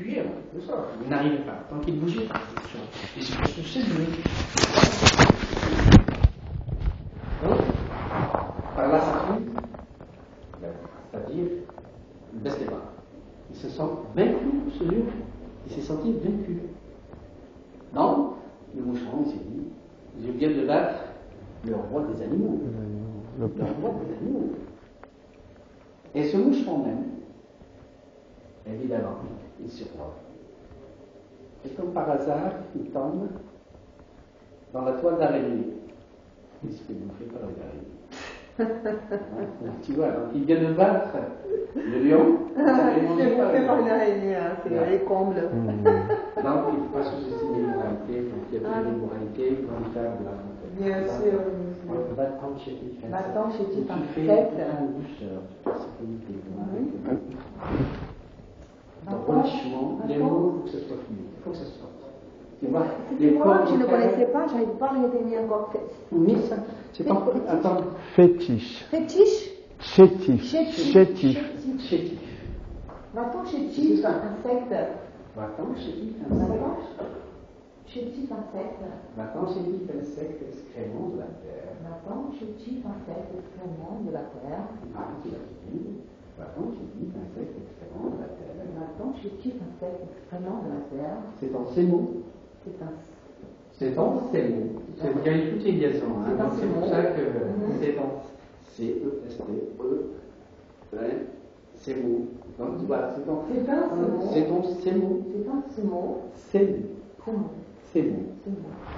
cuillère, de ça. Vous n'arrivez pas, tant qu'il ne bougeait pas. Et c'est parce que c'est lui. Donc, par là, ça tombe, c'est-à-dire, il baisse les bras. Il se sent vaincu, ce lieu. Il s'est senti vaincu. Donc, le moucheron, il s'est dit, je viens de battre le roi des animaux. Le roi des animaux. Et ce moucheron même, évidemment, il survole. Et comme par hasard, il tombe dans la toile d'araignée. Il se fait bouffer par l'araignée. Tu vois, donc il vient de battre le lion. Il se fait bouffer par une araignée, hein, c'est les combles. Donc il ne faut pas sous-estimer l'immoralité, donc il y a plus d'immoralité dans le cadre de la fontaine. Bien sûr. Va-t'en chez qui fait Va-t'en chez qui fait en douceur, sécurité. Franchement, les mots, il faut que ce soit fini. Il faut que ce soit. Tu vois, les mots, je ne connaissais pas, je n'arrive pas à retenir encore. Mais ça, c'est pas. Attends. Fétiche. Fétiche. Chétif. Chétif. Chétif. Va-t'en chétif, insecte. Va-t'en chétif, insecte. Chétif, insecte. Va-t'en chétif, insecte, excrément de la terre. Va-t'en chétif, insecte, excrément de la terre. Ah, tu l'as dit. Va-t'en chétif, insecte, excrément de la terre. Va-t'en chétif, insecte, excrément de la terre. C'est en ces mots. C'est en ces mots. Il y a une petite liaison. Hein. C'est pour ça que c'est en C-E-S-T-E. Ces mots. Donc tu vois, c'est en ces mots.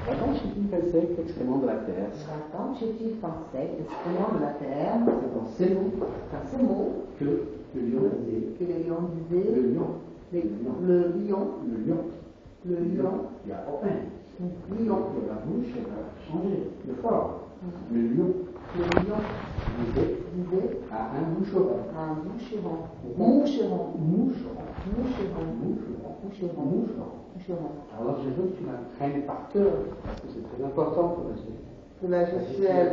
Va-t'en chétif, insecte, excrément de la terre. Va-t'en chétif, insecte, excrément de la terre. C'est en ces mots que le lion disait. Le lion. Il y a aucun. Lion. La bouche elle a changé de forme. Le lion disait à un moucheron. Alors je veux que tu l'apprennes par cœur, parce que c'est très important pour la gestuelle.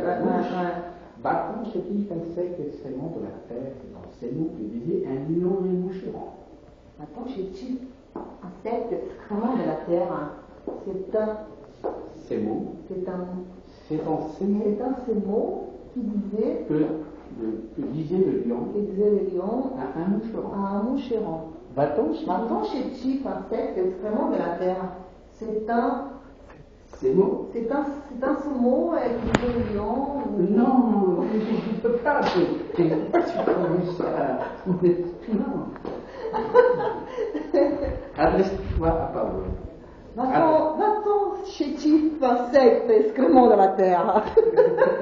Va-t'en chétif, insecte, excrément de la terre, c'est dans ces mots que disait un lion et un moucheron. Va-t'en chétif, insecte, excrément de la terre. C'est un ces mots qui disait que disait le lion à un moucheron. Va-t'en chétif, insecte, excrément de la terre. C'est un ce mot qui disait le lion. Non, je ne peux pas. Pourquoi tu prononces ça? Non. Adresse-toi à Paul. Va-t'en chétif, insecte, excrément de la terre.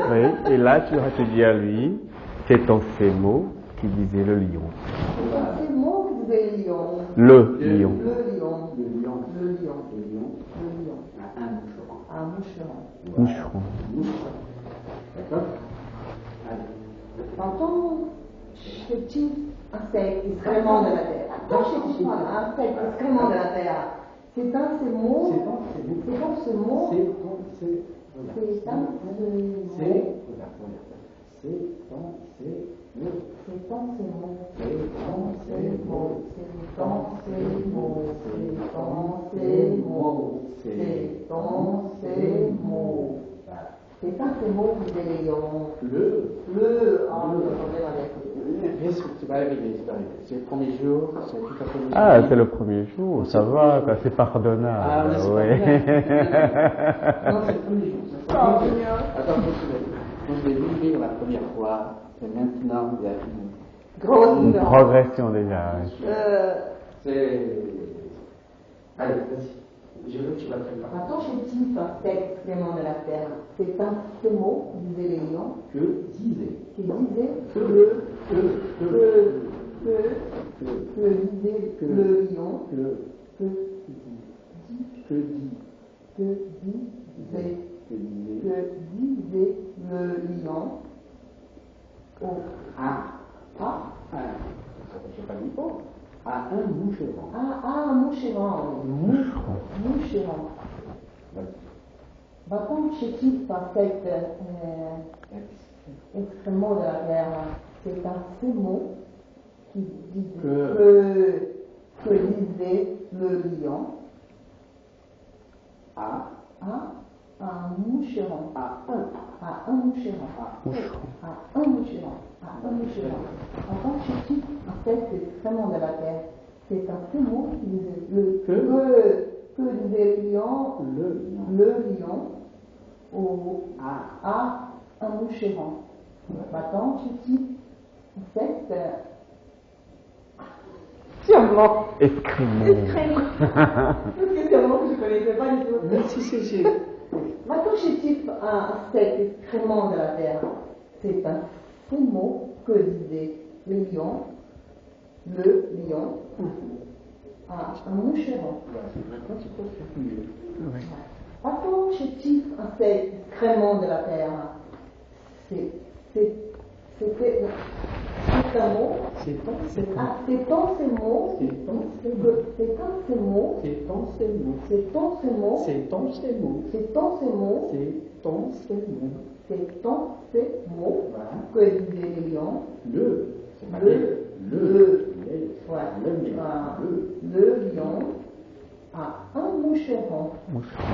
Oui, et là tu aurais te dit à lui, c'est en ces mots qui disait le lion. C'est en ces mots qui disait le lion. Le lion. Un moucheron. D'accord? Va-t'en chétif, insecte, excrément de la terre. Va-t'en chétif, insecte, excrément de la terre. C'est un ces mots. Tu vas arriver, c'est le premier jour, c'est tout à fait normal. Ah, c'est le premier jour, ça va, quoi, c'est pardonnable. Ah, mais c'est ouais. Non, c'est le premier jour. Attends, quand je l'ai vu vivre la première fois, et maintenant, il y a une progression déjà. C'est... Allez, vas-y. Je veux que tu vas te préparer. Va-t'en chétif, insecte, excrément de la terre. C'est un ces mots, disait les lions. Que disait le lion. Que disait le lion. J'ai pas dit oh. À un moucheron. Un moucheron. Va-t'en chétif, insecte, excrément de la terre. C'est un ces mots qui disait le lion, à un moucheron, à un moucheron, Moucheron. un moucheron, un moucheron. En tant que type, en fait, c'est extrêmement de la terre. C'est un seul mot qui disait que disait le lion, le lion, à un moucheron. Maintenant, je type, en fait, sûrement. Escrime. C'est un mot que je ne connaissais pas du tout. Mais si. Maintenant, je type un sec excrément de la terre. C'est un faux mot que disait le lion, un moucheron. Maintenant, tu peux faire mieux. Oui. Maintenant, je type un sec excrément de la terre. C'est un mot. C'est ton, C'est dans ces mots. c'est ton, c'est C'est dans ces mots. c'est ton, c'est mot. C'est dans ces mots. C'est ton, c'est mot. C'est dans ces mots. C'est ton, c'est mot. C'est dans ces mots Voilà. que disait le lion. C'est pas Le le lion a un moucheron. Moucheron.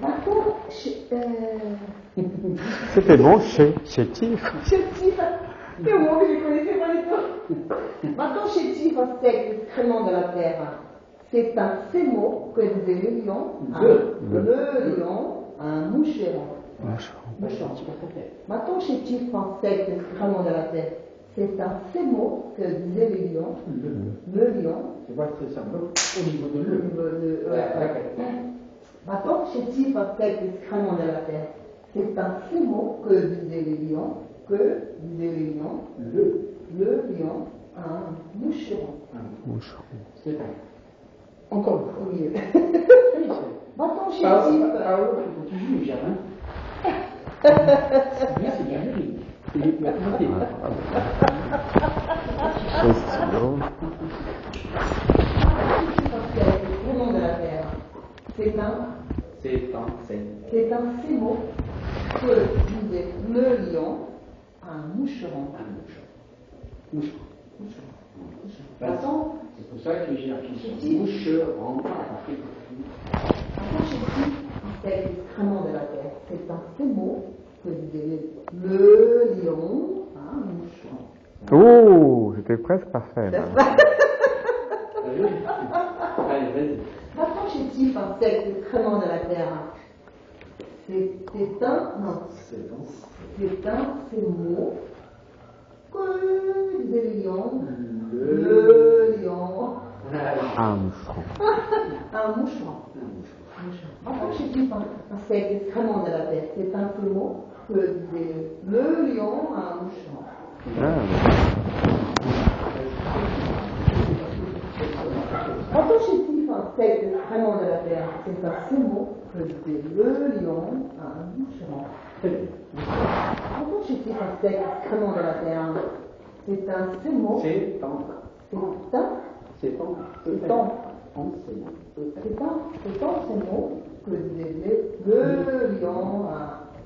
Maintenant, C'était bon chez Tiff. chétif, c'est un mot que je ne connaissais pas du tout. Maintenant, chétif, un sec excrément de la terre. C'est un ces mots que disait le lion. Le lion a un moucheron. Moucheron. Maintenant, chétif, un sec excrément de la terre. C'est un ces mots que disait le lion. Le lion. Tu vois, c'est ça, au niveau de le. Maintenant, chétif, un sec excrément de la terre. C'est un ces mots que disait le lion. Le lion a un moucheron. Moucheron. C'est ça. Encore une fois. Oui. Oui, Maintenant, c'est. chétif. Tu juges, hein. Lui, c'est bien juridique. Il est mathématique. C'est stylo. Le nom de la terre. C'est un ces mots que disait le lion à un moucheron. Maintenant, C'est pour ça que j'ai affiché moucheron à partir de Maintenant, chez qui c'est l'excrément de la terre. C'est un ces mots que disait le lion à un moucheron. Oh, j'étais presque parfait. Là. Allez, vas-y. Maintenant, chez qui c'est l'excrément de la terre. C'est un ces mots que disait le lion. Le lion. Un moucheron. Un moucheron. Maintenant, chez qui c'est l'excrément de la terre. C'est un ces mots que disait le lion à un moucheron. Maintenant, chez qui c'est l'excrément de la terre. C'est un ces mots que disait le lion à un moucheron. Maintenant, chez qui c'est l'excrément de la terre. C'est un ces mots. C'est ton. C'est un ces mots que disait le lion à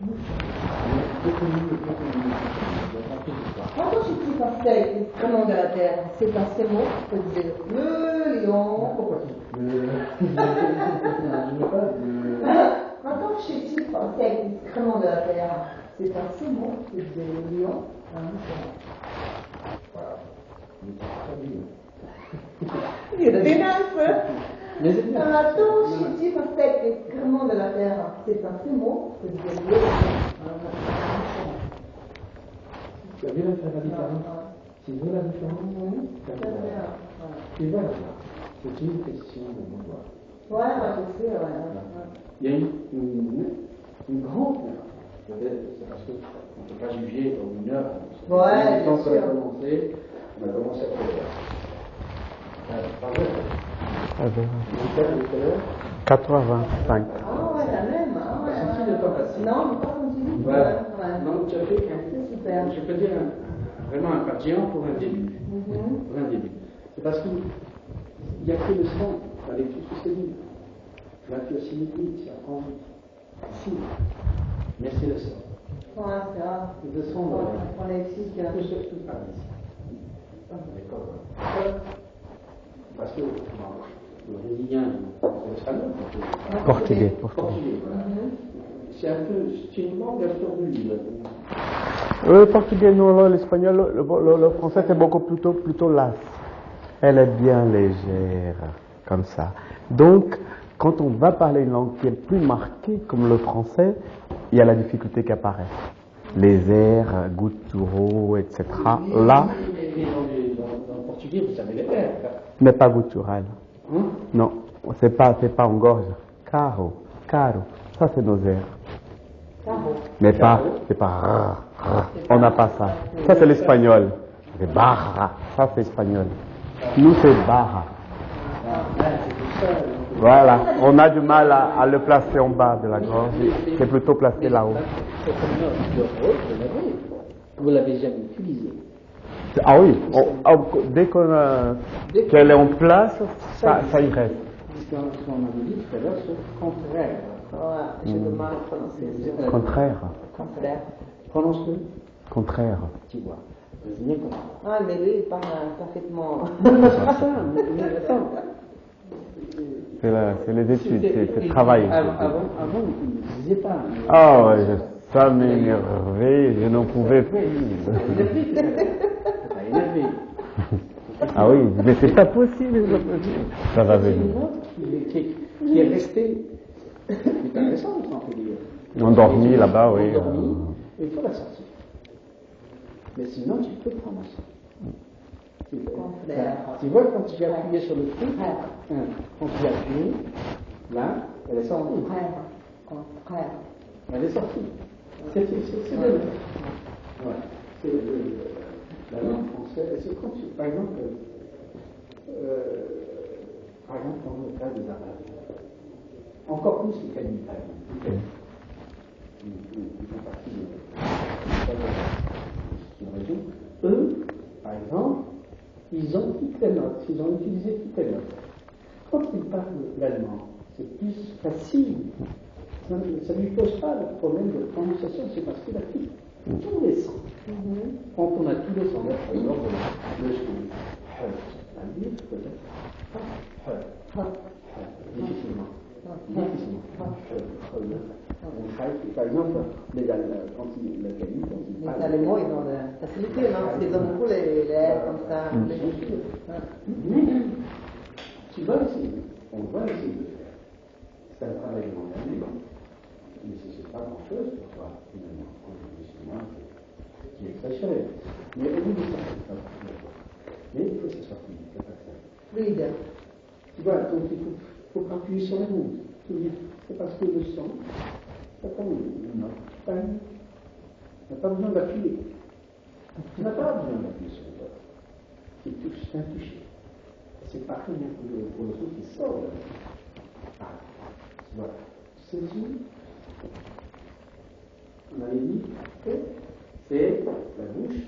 moucheron. Maintenant, chez qui c'est l'excrément de la terre. C'est un ces mots que disait le lion. Maintenant, chez qui c'est l'excrément de la terre. C'est un ces mots que disait le lion à un moucheron. Il est dénace. Maintenant, chez qui c'est l'excrément de la terre. C'est un ces mots que disait le lion à un moucheron. Tu as vu la différence? Tu vois la différence? Tu vois la différence? C'est une question de mémoire. Ouais, je sais, ouais. Il y a une grande différence. Peut-être c'est parce qu'on ne peut pas juger dans une heure. Ouais, Quand bien ça a sûr. commencé, on a commencé à faire. Par exemple, Alors, 85. Ah ouais, la même. Ah ouais, Senti le temps passer. Non, mais pas continue. Voilà. Ouais. Donc tu as fait C'est super. je peux dire vraiment un pas de géant pour un début. Mhm. Pour un début. C'est parce qu'il n'y a que le son avec tout ce que c'est dit. La facilité, ça prend fou. Mais c'est le son. Ouais, c'est grave. Le son, On l'explique. tout ça, tout ça ici. D'accord. brésilien, espagnol, Portugais. voilà. C'est une langue à formule. Le portugais, non, l'espagnol, le français, c'est beaucoup plutôt las. Elle est bien légère, comme ça. Donc, quand on va parler une langue qui est plus marquée, comme le français, il y a la difficulté qui apparaît. Les airs, gutturaux, etc. Là, Mais dans le portugais, vous savez les airs. mais pas guttural. Non, c'est pas en gorge. Caro, caro. Ça, c'est nos airs. Mais pas, c'est pas. On n'a pas ça. Ça, c'est l'espagnol. C'est barra. Ça, c'est espagnol. Nous, c'est barra. Voilà. On a du mal à le placer en bas de la gorge. C'est plutôt placé là-haut. Vous l'avez jamais utilisé. Ah oui. Dès qu'elle est en place, ça y reste. Ce qu'on avait dit tout à l'heure, c'est contraire. Ouais, j'ai du mal à prononcer. Contraire. Contraire. Prononce-le. Contraire. Tu vois. Brésilien comprend. Ah, mais lui, il parle parfaitement. Non, c'est pas ça. Mais attends. C'est les études, c'est le travail. Avant, il ne disait pas. Ah ouais, ça m'énervait, je n'en pouvais plus. Énervé. Ah oui, mais c'est pas possible. Ça va C'est venir. une note qui est restée intéressante, on peut dire. Endormi là-bas, oui. Endormi, il faut la sortir. Mais sinon, tu peux prendre ça. Tu vois, quand tu vas appuyer sur le truc, quand tu appuies, là, elle est sortie. Elle est sortie. C'est bien. Ouais. C'est la langue française. C'est quand tu, par exemple, dans le cas des Arabes, encore plus les Canadiens, ils font partie de région. Eux, par exemple, ils ont toutes les notes, ils ont utilisé toutes les notes. Quand ils parlent l'allemand, c'est plus facile. Ça ne lui pose pas le problème de prononciation, c'est parce qu'il a tous les sons. Quand on a tous les sons, par exemple, le son, c'est-à-dire peut-être difficilement. Par exemple, quand il Les Allemands, ils ont la facilité, non? Ils ont beaucoup les airs comme ça. Mais tu vas essayer, on va essayer de faire. C'est un travail de l'année, mais ce n'est pas grand-chose pour toi, finalement. Quand je dis sur moi, qui est exagéré. Mais au bout de ça, c'est pas d'accord. Mais il faut que ça soit fluide, c'est pas ça. Fluide. Tu vois, donc il faut appuyer sur la route. C'est parce que le son, c'est comme une note. Tu n'as pas besoin d'appuyer. Tu n'as pas besoin d'appuyer sur le doigt. C'est un toucher. C'est pas rien pour le truc qui sort. Voilà. Ceci, on avait dit que c'est la bouche,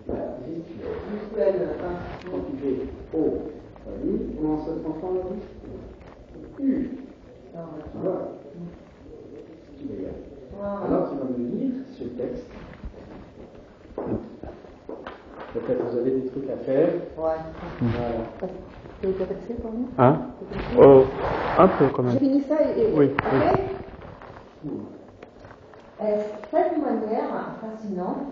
la gestuelle. Quand tu fais O, comment ça se transforme la bouche? U. Tu vois? Tu veux dire. Alors tu vas me lire ce texte. Peut-être vous avez des trucs à faire. Ouais. Voilà. Tu veux t'attaquer pour nous? Hein? Un peu quand même. J'ai fini ça et Oui. après, cette manière fascinante.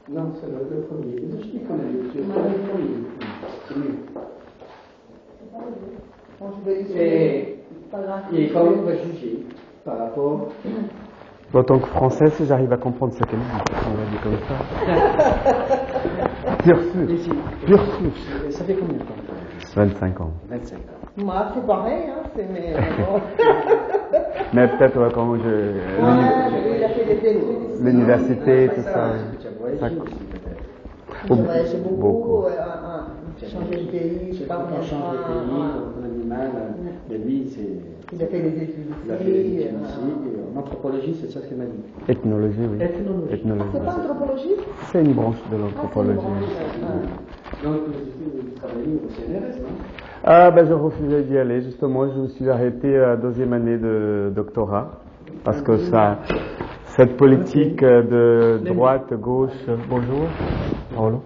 Non, c'est le premier. Je dis qu'on a le premier. C'est mieux. Bon, je vais essayer. Et quand on va juger par rapport. En tant que français, si j'arrive à comprendre ce qu'elle dit, on va dire comme ça. Pur sûr. Pur sûr. Ça fait combien de temps? 25 ans. 25 ans. Moi, c'est pareil, hein, c'est mes. Mais peut-être quand Ouais, il a fait des études ici. l'université, tout ça. Tu as voyagé aussi peut-être. J'ai voyagé beaucoup, Beaucoup. changé de pays, je sais pas Quand on change de pays, quand on a du mal, de lui, c'est. Il a fait des études Il a fait des études ici. ici. En anthropologie, c'est ça ce qu'il m'a dit. Ethnologie, oui. Ethnologie. C'est pas anthropologie? C'est une branche de Ah, c'est une l'anthropologie. branche. Donc, vous travaillez au CNRS, non? Ah, ben je refusais d'y aller. Justement, je me suis arrêté à la deuxième année de doctorat. Parce que ça, cette politique de droite, gauche, bonjour, Paolo.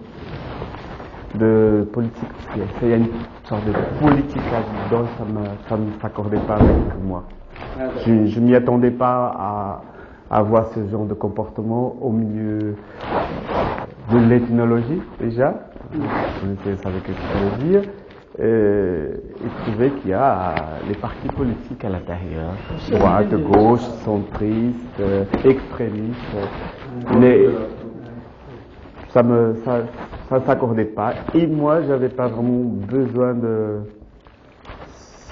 de politique. Il y a une sorte de politique là-dedans, ça ne s'accordait pas avec moi. Je ne m'y attendais pas à voir ce genre de comportement au milieu de l'ethnologie déjà. Je savais ce que je voulais dire. Et trouver qu'il y a les partis politiques à l'intérieur, droite, gauche, centriste, extrémiste, mais ça s'accordait pas. Et moi, j'avais pas vraiment besoin de.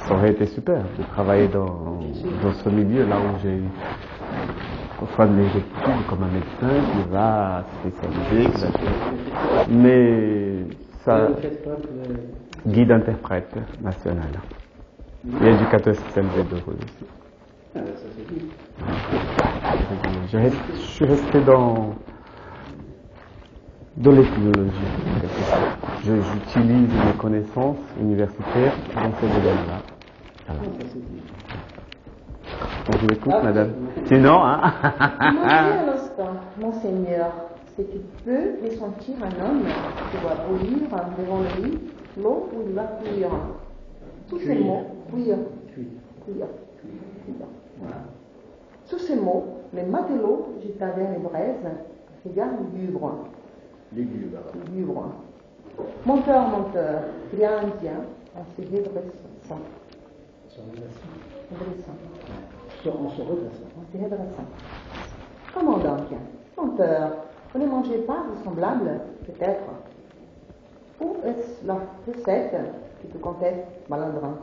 Ça aurait été super de travailler dans ce milieu-là où j'ai soit de mes études comme un médecin qui va spécialiser, mais ça. Guide interprète national et éducateur système B2 aussi. Ah, ça c'est dit. Je suis resté dans l'ethnologie. J'utilise mes connaissances universitaires dans ces domaines-là. Voilà. Donc, je l'écoute, madame. Sinon, hein? Imaginez un instant, monseigneur, si tu peux ressentir un homme qui va bouillir devant lui l'eau où il va cuire. Tous ces mots, cuire. Sous ces mots, les matelots jetaient les braises, regard lugubre. Menteur, cria indien, en se redressant. En se redressant. Comment donc? Menteur, vous ne mangez pas de semblable, peut-être? Ou est-ce la recette qui te conteste, malandrin?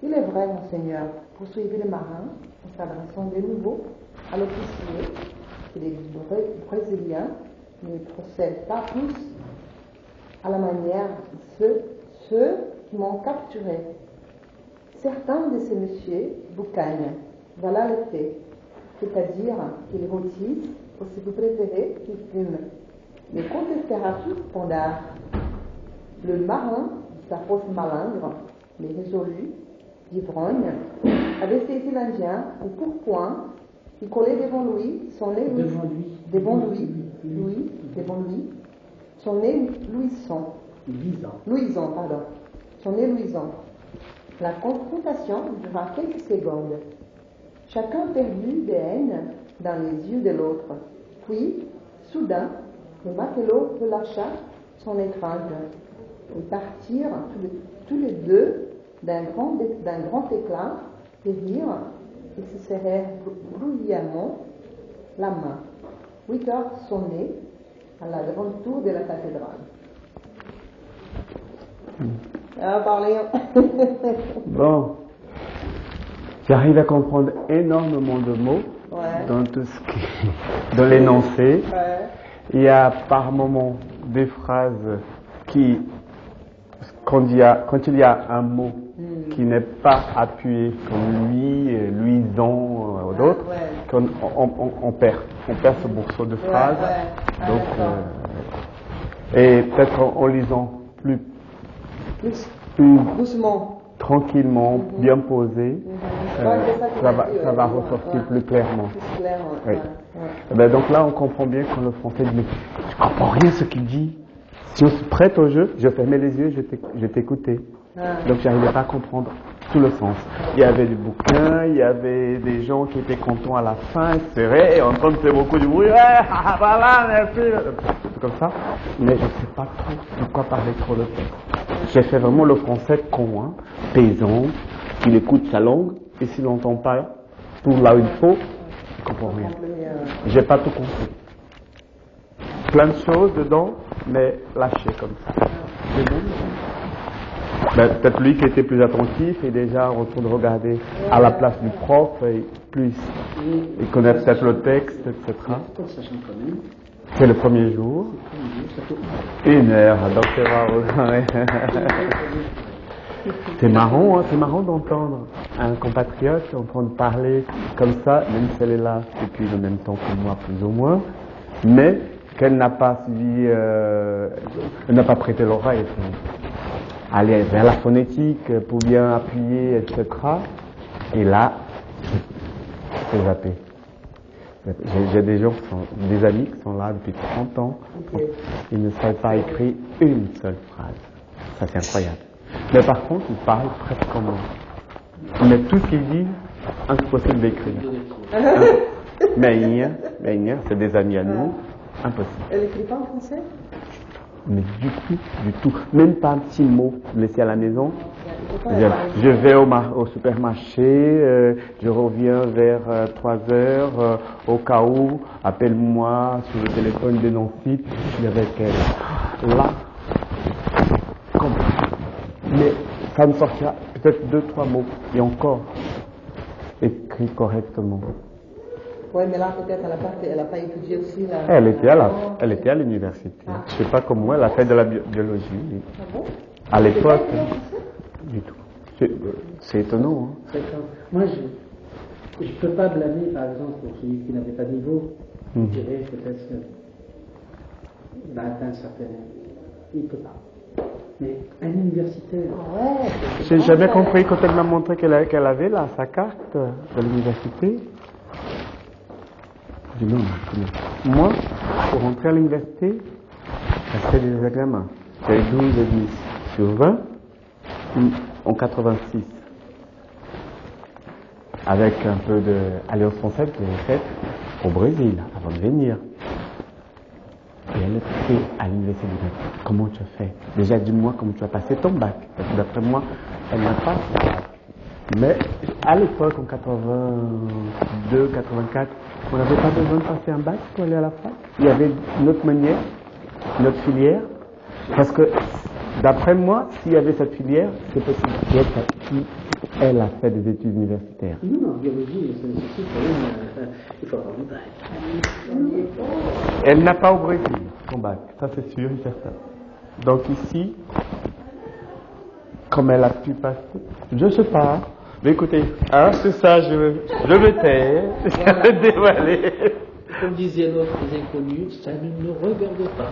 Il est vrai, monseigneur, poursuivit le marin en s'adressant de nouveau à l'officier, que les Brésiliens ne procèdent pas tous à la manière de ceux qui m'ont capturé. Certains de ces messieurs boucagnent, voilà le fait, c'est-à-dire qu'ils rôtissent, ou si vous préférez, qu'ils fument. Mais contestera-t-il pendant le marin, de sa fausse malingre, mais résolu, d'ivrogne, avait saisi l'Indien au pourpoint qui collait devant lui, son nez son nez luisant. La confrontation dura quelques secondes. Chacun perdit de haine dans les yeux de l'autre. Puis, soudain, le matelot relâcha son étreinte. Ils partirent tous les deux d'un grand éclat de rire et se serrèrent bruyamment la main. 8 heures sonnaient à la grande tour de la cathédrale. Parlez. Bon, j'arrive à comprendre énormément de mots dans tout ce qui, dans l'énoncé. Il y a par moments des phrases qui, quand il y a un mot qui n'est pas appuyé comme luisant ou d'autres, on perd ce morceau de phrase. Donc, et peut-être en lisant plus doucement, tranquillement, bien posé, ça va ressortir plus clairement. Oui. Ben donc là, on comprend bien quand le français dit mais je comprends rien ce qu'il dit. Si on se prête au jeu, je fermais les yeux, je t'écoutais. Donc j'arrivais pas à comprendre tout le sens. Il y avait du bouquin, il y avait des gens qui étaient contents à la fin, serrés, et on entendait beaucoup du bruit, voilà, merci, comme ça. Mais je ne sais pas trop de quoi parler trop le texte. J'ai fait vraiment le français con, hein, paysan, il écoute sa langue, et s'il n'entend pas tout là où il faut, il ne comprend rien. J'ai pas tout compris. Plein de choses dedans, mais lâché comme ça. C'est bon. Ben, peut-être lui qui était plus attentif et déjà en train de regarder à la place du prof, et plus il connaît peut-être le texte, etc. C'est le premier jour. 1 heure, donc c'est rare. C'est marrant d'entendre un compatriote en train de parler comme ça, même si elle est là depuis le même temps que moi, plus ou moins, mais qu'elle n'a pas suivi, elle n'a pas prêté l'oreille. Aller vers la phonétique pour bien appuyer, etc. Et là, c'est zappé. J'ai des gens des amis qui sont là depuis 30 ans. Ok. Ils ne savent pas écrire une seule phrase. Ça, c'est incroyable. Mais par contre, ils parlent presque comme moi. Mais tout ce qu'ils disent, impossible d'écrire. Mais c'est des amis à nous, impossible. Elle n'écrit pas en français? Mais du tout. Même pas un petit mot laissé à la maison. Pourquoi elle parle? Je vais au supermarché, je reviens vers 3 heures, au cas où, appelle-moi sur le téléphone de Nancy, je suis avec elle. Là, comme. Mais ça me sortira peut-être 2-3 mots, et encore, écrit correctement. Oui, mais là, peut-être, elle n'a pas étudié aussi la... Elle était à l'université. Ah. Je sais pas comme moi, elle a fait de la biologie. Ah bon? À l'époque, Elle était pas du tout. C'est étonnant. Hein. D'accord. Moi, je ne peux pas blâmer, par exemple, pour celui qui n'avait pas de niveau. Je dirais peut-être qu'il a atteint certaines. Il ne peut pas. Mais un universitaire. Ouais. J'ai jamais compris quand elle m'a montré qu'elle avait là sa carte de l'université. Je dis non, mais moi, pour rentrer à l'université, j'ai fait des examens. J'ai 12,5 sur 20 en 86. Avec un peu d'Alliance française que j'ai faite au Brésil avant de venir. Et elle était à l'université. Comment tu as fait? Déjà, dis-moi comment tu as passé ton bac. Parce que d'après moi, elle n'a pas son bac. Mais à l'époque, en 82, 84, on n'avait pas besoin de passer un bac pour aller à la fac. Il y avait une autre manière, une autre filière. Parce que, d'après moi, s'il y avait cette filière, c'est possible qu'elle a fait des études universitaires. Non, en biologie, ça nécessite quand même. Il faut avoir du bac. Elle n'a pas au Brésil son bac, ça c'est sûr et certain. Donc ici, comme elle a pu passer, je ne sais pas. Mais écoutez, c'est ça, je me tais, je vais dévoiler. Comme disait l'autre, les inconnus, ça ne me regarde pas.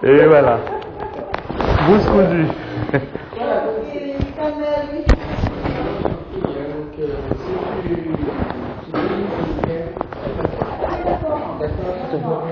Et voilà. Bouche cousue. D'accord.